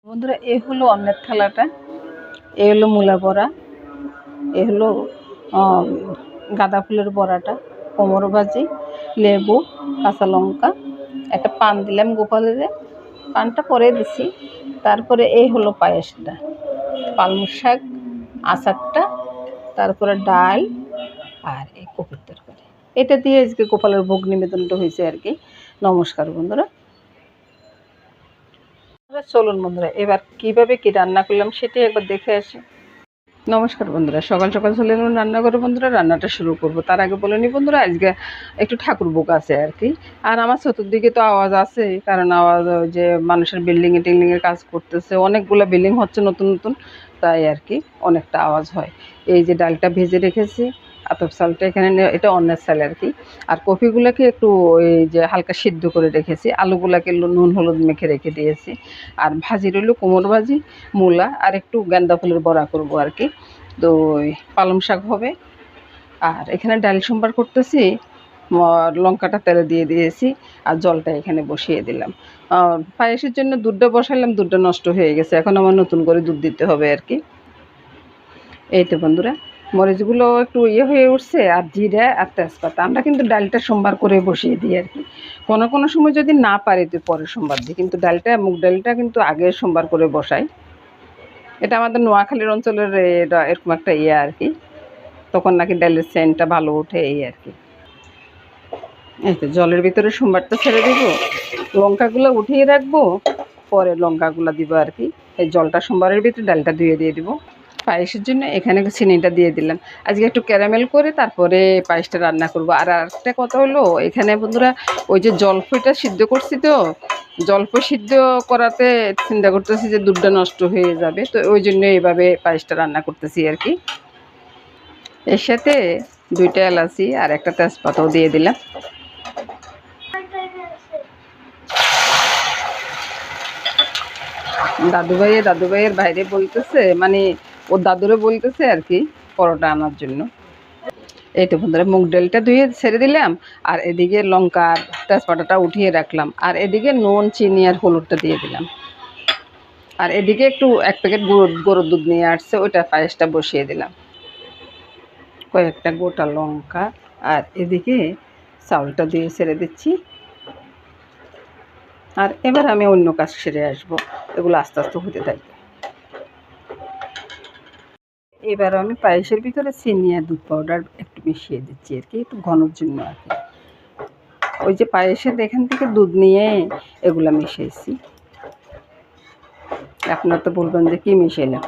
বন্ধুরা, এই হলো অন্যের থালাটা, এই হলো মূলা বড়া, এই হলো গাঁদা ফুলের বড়াটা, কোমর ভাজি, লেবু, কাঁচা লঙ্কা, একটা পান দিলাম গোপালের, পানটা পরে দিছি। তারপরে এই হলো পায়েসটা, পালং শাক, আচারটা, তারপরে ডাল আর এই কপির তরকারি। এটা দিয়ে আজকে গোপালের ভোগ নিবেদনটা হয়েছে আর কি। নমস্কার বন্ধুরা। চলুন বন্ধুরা, এবার কিভাবে কি রান্না করলাম সেটাই একবার দেখে আসি। নমস্কার বন্ধুরা, সকাল সকাল চলে এলাম রান্নাঘরে। বন্ধুরা, রান্নাটা শুরু করব তার আগে বলে নি বন্ধুরা, আজকে একটু ঠাকুর ভোগ আছে আর কি। আর আমার চতুর্দিকে তো আওয়াজ আছে, কারণ আওয়াজ ওই যে মানুষের বিল্ডিংয়ে টিল্ডিংয়ের কাজ করতেছে, অনেকগুলো বিল্ডিং হচ্ছে নতুন নতুন, তাই আর কি অনেকটা আওয়াজ হয়। এই যে ডালটা ভেজে রেখেছি, আতপ চালটা এখানে এটা অন্যের চাল আর কি। আর কপিগুলোকে একটু ওই যে হালকা সিদ্ধ করে রেখেছি, আলুগুলোকে নুন হলুদ মেখে রেখে দিয়েছি। আর ভাজি রইল কোমর ভাজি, মূলা আর একটু গাঁদা ফুলের বড়া করবো আর কি। তো পালং শাক হবে। আর এখানে ডাল সম্বার করতেছি, লঙ্কাটা তেলে দিয়ে দিয়েছি আর জলটা এখানে বসিয়ে দিলাম। পায়েসের জন্য দুধটা বসালাম, দুধটা নষ্ট হয়ে গেছে, এখন আমার নতুন করে দুধ দিতে হবে আর কি। এই তো বন্ধুরা, মরিচগুলো একটু হয়ে উঠছে, আর জিরা আর তেজপাতা। আমরা কিন্তু ডালটা সোমবার করে বসিয়ে দিই আর কি। কোনো কোনো সময় যদি না পারি তো পরে সোমবার দিই, কিন্তু ডালটা মুগ ডালটা কিন্তু আগে সোমবার করে বসাই। এটা আমাদের নোয়াখালীর অঞ্চলের এটা এরকম একটা আর কি, তখন নাকি ডালের সেন্টটা ভালো ওঠে এই আর কি। এই তো জলের ভিতরে সোমবারটা ছেড়ে দিব, লঙ্কাগুলো উঠিয়ে রাখবো, পরে লঙ্কাগুলো দিব আর কি। এই জলটা সোমবারের ভিতরে ডালটা ধুয়ে দিয়ে দিব। পায়েসের জন্য এখানে চিনিটা দিয়ে দিলাম, আজকে একটু ক্যারামেল করে তারপরে পায়েসটা রান্না করব। আর একটা কথা হলো, এখানে বন্ধুরা ওই যে জলফইটা সিদ্ধ করছি, তো জলফই সিদ্ধ করাতে চিন্তা করতেছি যে দুধটা নষ্ট হয়ে যাবে, তো ওই জন্য এইভাবে পায়েসটা রান্না করতেছি আর কি। এর সাথে 2টা এলাচি আর একটা তেজপাতাও দিয়ে দিলাম। দাদুভাইয়ের বাইরে বলতেছে, মানে ওর দাদুরে বলতেছে আর কি পরোটা আনার জন্য। এই তো বন্ধুরা, মুগ ডালটা ধুয়ে ছেড়ে দিলাম, আর এদিকে লঙ্কা তেজপাতাটা উঠিয়ে রাখলাম, আর এদিকে নুন চিনি আর হলুদটা দিয়ে দিলাম। আর এদিকে একটু 1 প্যাকেট গরুর দুধ নিয়ে আসছে, ওইটা পায়েসটা বসিয়ে দিলাম। কয়েকটা গোটা লঙ্কা, আর এদিকে চাউলটা দিয়ে ছেড়ে দিচ্ছি। আর এবার আমি অন্য কাজ সেরে আসবো, এগুলো আস্তে আস্তে হতে থাকবে। এবার আমি পায়েসের ভিতরে চিনি আর দুধ পাউডার একটু মিশিয়ে দিচ্ছি আর কি, একটু ঘনর জন্য আর কি। ওই যে পায়েসের এখান থেকে দুধ নিয়ে এগুলা মিশিয়েছি। আপনার তো বলবেন যে কী মিশাইলাম।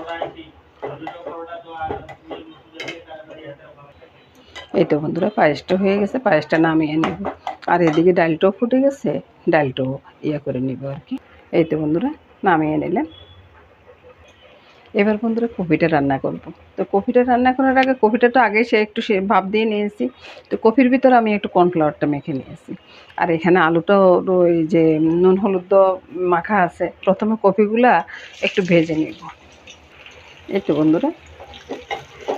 এই তো বন্ধুরা, পায়েসটা হয়ে গেছে, পায়েসটা নামিয়ে নেব। আর এদিকে ডালটাও ফুটে গেছে, ডালটাও করে নেব আর কি। এই তো বন্ধুরা, নামিয়ে নিলাম। এবার বন্ধুরা কপিটা রান্না করব। তো কপিটা রান্না করার আগে, কপিটা তো আগে সে ভাপ দিয়ে নিয়েছি, তো কপির ভিতরে আমি একটু কর্নফ্লাওয়ারটা মেখে নিয়েছি। আর এখানে আলুটাও ওই যে নুন হলুদ মাখা আছে। প্রথমে কপিগুলা একটু ভেজে নেব। এই তো বন্ধুরা,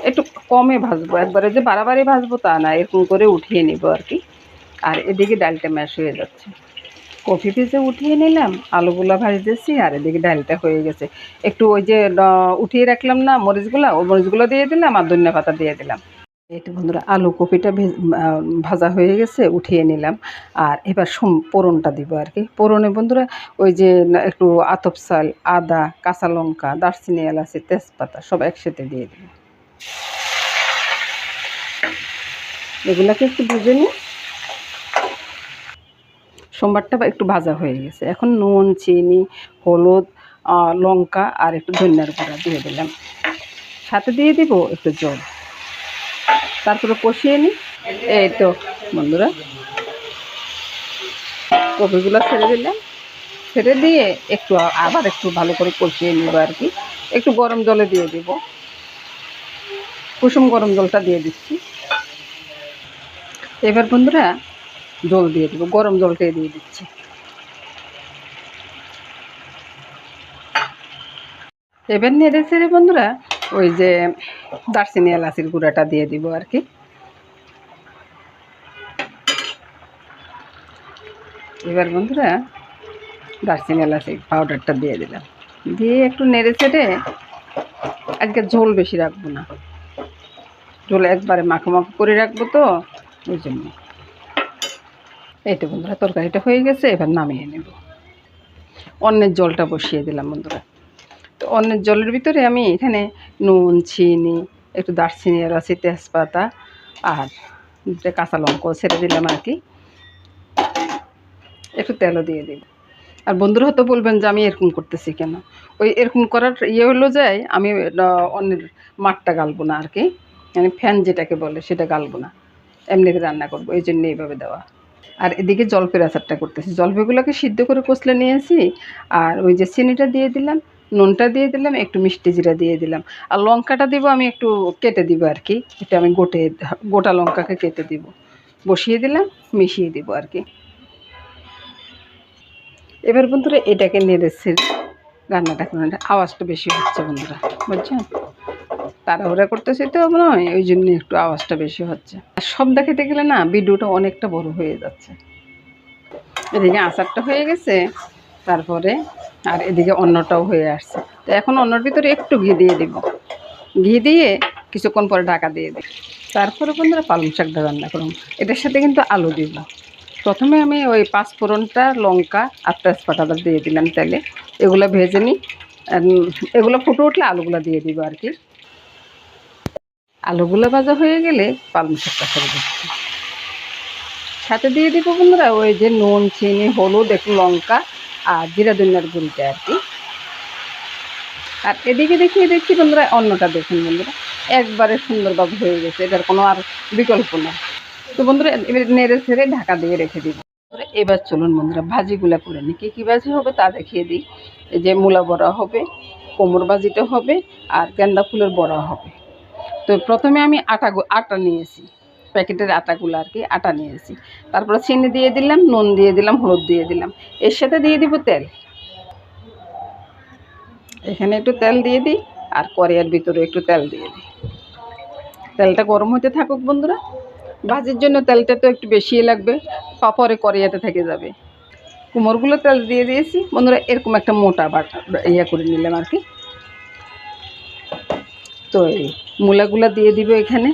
একটু কমে ভাজবো, একবারে যে বাড়াবাড়ি ভাজবো তা না, এরকম করে উঠিয়ে নিব আর কি। আর এদিকে ডালটা ম্যাশ হয়ে যাচ্ছে, কফি ভেজে উঠিয়ে নিলাম, আলুগুলো ভাজতেছি, আর এদিকে ডালটা হয়ে গেছে। একটু ওই যে উঠিয়ে রাখলাম না মরিচগুলো, ওই মরিচগুলো দিয়ে দিলাম, আর ধনিয়া পাতা দিয়ে দিলাম। এই তো বন্ধুরা, আলু কপিটা ভাজা হয়ে গেছে, উঠিয়ে নিলাম। আর এবার ফোড়নটা দিব আর কি। ফোড়নে বন্ধুরা ওই যে একটু আতপ চাল, আদা, কাঁচা লঙ্কা, দারচিনি, এলাচি, তেজপাতা সব একসাথে দিয়ে দিব। এগুলাকে একটু ভেজে নিই। সোমবারটা একটু ভাজা হয়ে গেছে, এখন নুন চিনি হলুদ লঙ্কা আর একটু ধনিয়ার গুঁড়া দিয়ে দিলাম, সাথে দিয়ে দিব একটু জল, তারপরে কষিয়ে নিই। এই তো বন্ধুরা, কপিগুলো ছেড়ে দিলাম, ছেড়ে দিয়ে একটু আবার একটু ভালো করে কষিয়ে নিব আর কি। একটু গরম জলে দিয়ে দিব, কুসুম গরম জলটা দিয়ে দিচ্ছি। এবার বন্ধুরা জল দিয়ে দেবো, গরম জলটাই দিয়ে দিচ্ছি। এবার নেড়ে ছেড়ে বন্ধুরা ওই যে দারচিনি এলাচির গুঁড়াটা দিয়ে দিব আর কি। এবার বন্ধুরা দারচিনি এলাচি পাউডারটা দিয়ে দিলাম। দিয়ে একটু নেড়ে চেড়ে, আজকে ঝোল বেশি রাখবো না, ঝোল একবারে মাখো মাখো করে রাখবো তো, ওই জন্য। এই তো বন্ধুরা তরকারিটা হয়ে গেছে, এবার নামিয়ে নেব। অন্যের জলটা বসিয়ে দিলাম বন্ধুরা। তো অন্যের জলের ভিতরে আমি এখানে নুন, চিনি, একটু দারচিনি, এলাচি, তেজপাতা আর দুটো কাঁচা লঙ্কাও ছেড়ে দিলাম আর কি, একটু তেলও দিয়ে দিই। আর বন্ধুরা হয়তো বলবেন যে আমি এরকম করতেছি কেন। ওই এরকম করার হলো যায়, আমি অন্যের মাঠটা গালবো না আর কি, মানে ফ্যান যেটাকে বলে সেটা গালবো না, এমনিতে রান্না করবো, এই জন্য এইভাবে দেওয়া। আর এদিকে জলপের আচারটা করতেছি, জলপেগুলোকে সিদ্ধ করে কষলে নিয়েছি, আর ওই যে চিনিটা দিয়ে দিলাম, নুনটা দিয়ে দিলাম, একটু মিষ্টি জিরা দিয়ে দিলাম, আর লঙ্কাটা দিব আমি একটু কেটে দিব আর কি, এটা আমি গোটা লঙ্কাকে কেটে দিব, বসিয়ে দিলাম, মিশিয়ে দিব আর কি। এবার বন্ধুরা এটাকে নেড়েছে, রান্নাটা করে আওয়াজটা বেশি হচ্ছে বন্ধুরা, বুঝছেন, তাড়াহুড়া করতেছি তো নয়, ওই জন্য একটু আওয়াজটা বেশি হচ্ছে। আর সব দেখাতে গেলে না ভিডিওটা অনেকটা বড় হয়ে যাচ্ছে। এদিকে আচারটা হয়ে গেছে, তারপরে আর এদিকে অন্নটাও হয়ে আসছে। তো এখন অন্যর ভিতরে একটু ঘি দিয়ে দিব, ঘি দিয়ে কিছুক্ষণ পরে ঢাকা দিয়ে দিই। তারপরে বন্ধুরা পালং শাকটা রান্না করুন, এটার সাথে কিন্তু আলু দিব। প্রথমে আমি ওই পাঁচফোড়নটা, লঙ্কা আর তেজপাতাটা দিয়ে দিলাম তেলে, এগুলো ভেজে নিই, এগুলো ফুটে উঠলে আলুগুলো দিয়ে দিব আর কি। আলুগুলো ভাজা হয়ে গেলে পালং শাকটা ছেড়ে দিচ্ছি, সাথে দিয়ে দিব বন্ধুরা ওই যে নুন, চিনি, হলুদ, একটু লঙ্কা আর জিরা ধনিয়ার গুঁড়িটা আর কি। আর এদিকে দেখিয়ে দিচ্ছি বন্ধুরা অন্যটা, দেখুন বন্ধুরা একবারে সুন্দরভাবে হয়ে গেছে, এটার কোনো আর বিকল্প না। তো বন্ধুরা এবার নেড়ে ছেড়ে ঢাকা দিয়ে রেখে দিব। এবার চলুন বন্ধুরা ভাজিগুলো করে নিই, কী কী ভাজি হবে তা দেখিয়ে দিই। এই যে মূলা বড়া হবে, কোমর ভাজিটা হবে, আর গেন্দা ফুলের বড়া হবে। তো প্রথমে আমি আটা নিয়েছি, প্যাকেটের আটাগুলো আর কি, আটা নিয়েছি, তারপরে চিনি দিয়ে দিলাম, নুন দিয়ে দিলাম, হলুদ দিয়ে দিলাম, এর সাথে দিয়ে দিব তেল। এখানে একটু তেল দিয়ে দিই, আর কড়াইয়ের ভিতরে একটু তেল দিয়ে দিই। তেলটা গরম হতে থাকুক বন্ধুরা, ভাজির জন্য তেলটা তো একটু বেশিই লাগবে, পরে কড়াইতে থেকে যাবে। কুমড়গুলো তেল দিয়ে দিয়েছি বন্ধুরা, এরকম একটা মোটা ইয়া করে নিলাম আর কি। তো এই মূলাগুলো দিয়ে দিব এখানে,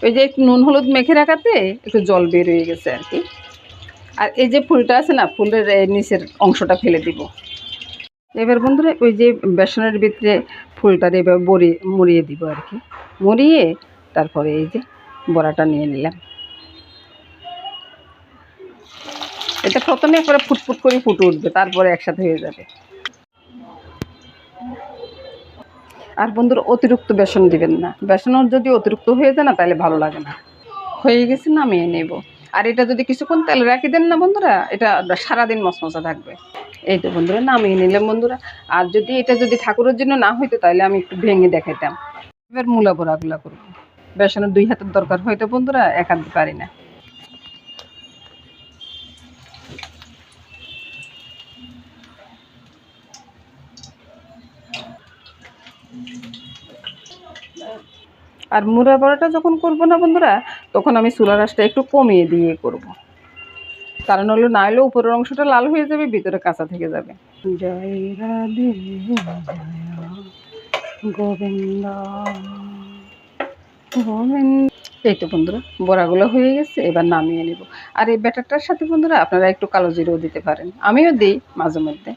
ওই যে একটু নুন হলুদ মেখে রাখাতে একটু জল বের হয়ে গেছে আর কি। আর এই যে ফুলটা আছে না, ফুলের নিচের অংশটা ফেলে দিব। এবার বন্ধুরা ওই যে বেসনের ভিতরে ফুলটা এবার মুড়িয়ে দিব আর কি, মুড়িয়ে তারপরে এই যে বড়াটা নিয়ে নিলাম। এটা প্রথমে একবারে ফুটফুট করে ফুটে উঠবে, তারপরে একসাথে হয়ে যাবে। আর বন্ধুরা অতিরিক্ত বেসন দিবেন না, বেসন যদি অতিরিক্ত হয়ে যায় না তাহলে ভালো লাগে না। হয়ে গেছে, নামিয়ে নেব। আর এটা যদি কিছুক্ষণ তেলে রাখি দেন না বন্ধুরা, এটা সারাদিন মশমশা থাকবে। এই তো বন্ধুরা নামিয়ে নিলাম বন্ধুরা। আর যদি এটা ঠাকুরের জন্য না হইতো তাহলে আমি একটু ভেঙে দেখাইতাম। এবার মূলা বড়াগুলা করবো, বেসনের 2 হাতের দরকার হয়তো বন্ধুরা, এক হাতে পারি না। আর মুড়া বড়াটা যখন করবো না বন্ধুরা, তখন আমি চুলার আঁচটা একটু কমিয়ে দিয়ে করব, কারণ হলো না হলে উপরের অংশটা লাল হয়ে যাবে, ভিতরে কাঁচা থেকে যাবে। জয় রাধে গোবিন্দ গোবিন্দ। এই তো বন্ধুরা বড়াগুলো হয়ে গেছে, এবার নামিয়ে নেব। আর এই ব্যাটারটার সাথে বন্ধুরা আপনারা একটু কালো জিরেও দিতে পারেন, আমিও দিই মাঝে মধ্যে।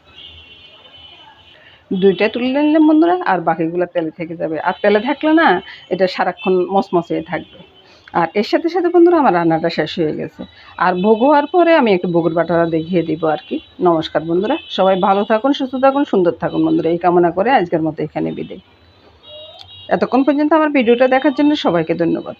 2টা তুলে নিলাম বন্ধুরা, আর বাকিগুলো তেলে থেকে যাবে। আর তেলে থাকলে না এটা সারাক্ষণ মচমচে থাকবে। আর এর সাথে সাথে বন্ধুরা আমার রান্নাটা শেষ হয়ে গেছে। আর ভোগ হওয়ার পরে আমি একটু ভোগের বাটাটা দেখিয়ে দিব আর কি। নমস্কার বন্ধুরা, সবাই ভালো থাকুন, সুস্থ থাকুন, সুন্দর থাকুন বন্ধুরা, এই কামনা করে আজকের মতো এখানে বিদায়। এতক্ষণ পর্যন্ত আমার ভিডিওটা দেখার জন্য সবাইকে ধন্যবাদ।